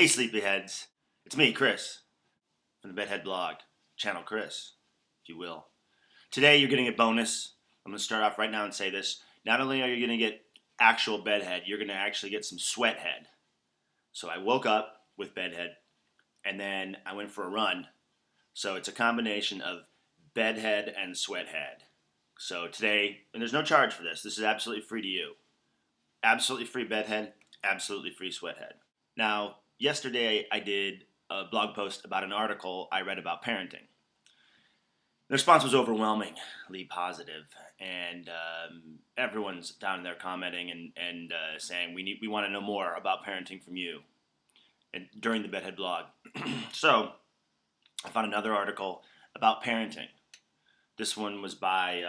Hey sleepyheads, it's me, Chris, from the BedheadBlog, channel Chris, if you will. Today you're getting a bonus. I'm going to start off right now and say this. Not only are you going to get actual bedhead, you're going to actually get some sweathead. So I woke up with bedhead, and then I went for a run. So it's a combination of bedhead and sweathead. So today, and there's no charge for this. This is absolutely free to you. Absolutely free bedhead, absolutely free sweathead. Now, yesterday I did a blog post about an article I read about parenting. The response was overwhelmingly positive, and everyone's down there commenting and saying we want to know more about parenting from you. And during the Bedhead blog, so I found another article about parenting. This one was by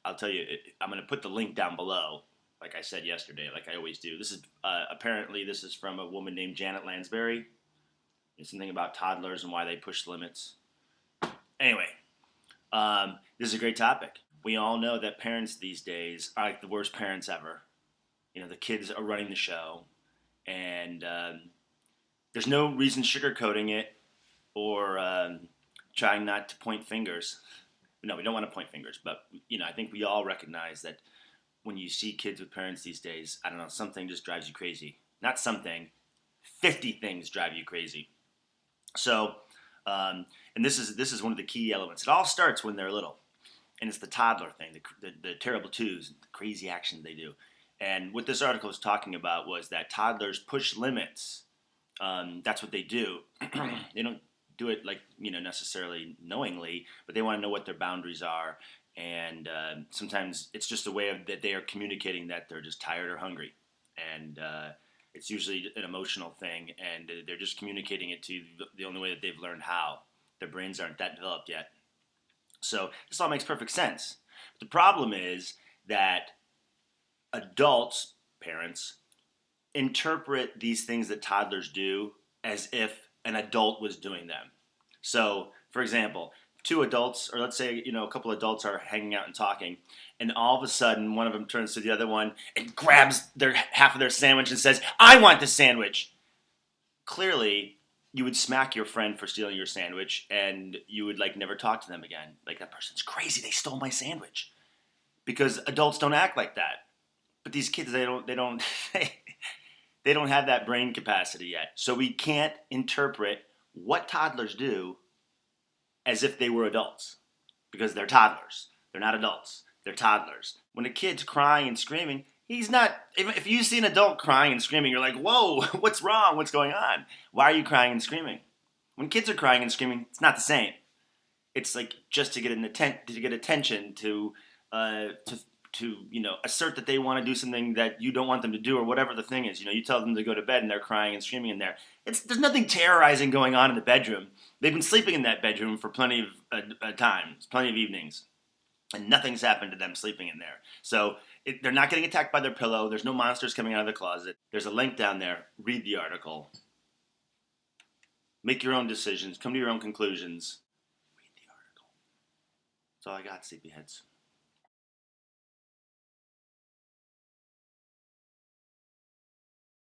I'll tell you, I'm going to put the link down below. Like I said yesterday, like I always do. This is apparently this is from a woman named Janet Lansbury. It's something about toddlers and why they push limits. Anyway, this is a great topic. We all know that parents these days are like the worst parents ever. You know, the kids are running the show, and there's no reason sugarcoating it or trying not to point fingers. No, we don't want to point fingers, but you know, I think we all recognize that when you see kids with parents these days, I don't know, something just drives you crazy. Not something, 50 things drive you crazy. So, and this is one of the key elements. It all starts when they're little, and it's the toddler thing, the terrible twos, the crazy actions they do. And what this article was talking about was that toddlers push limits. That's what they do. They don't do it like, you know, necessarily knowingly, but they want to know what their boundaries are. And sometimes it's just a way that they are communicating that they're just tired or hungry. And it's usually an emotional thing, and they're just communicating it to you the only way that they've learned how. Their brains aren't that developed yet. So this all makes perfect sense. The problem is that adults, parents, interpret these things that toddlers do as if an adult was doing them. So, for example, two adults, or let's say, you know, a couple adults are hanging out and talking, and all of a sudden one of them turns to the other one and grabs their half of their sandwich and says, "I want the sandwich." Clearly, you would smack your friend for stealing your sandwich, and you would like never talk to them again. Like, that person's crazy, they stole my sandwich. Because adults don't act like that. But these kids, they don't they don't have that brain capacity yet. So we can't interpret what toddlers do as if they were adults, because they're toddlers. They're not adults. They're toddlers. When a kid's crying and screaming, he's not. If you see an adult crying and screaming, you're like, "Whoa, what's wrong? What's going on? Why are you crying and screaming?" When kids are crying and screaming, it's not the same. It's like just to get attention to you know, assert that they want to do something that you don't want them to do, or whatever the thing is. You know, you tell them to go to bed and they're crying and screaming in there. There's nothing terrorizing going on in the bedroom. They've been sleeping in that bedroom for plenty of times, plenty of evenings, and nothing's happened to them sleeping in there. So they're not getting attacked by their pillow. There's no monsters coming out of the closet. There's a link down there. Read the article. Make your own decisions. Come to your own conclusions. Read the article. That's all I got, sleepyheads.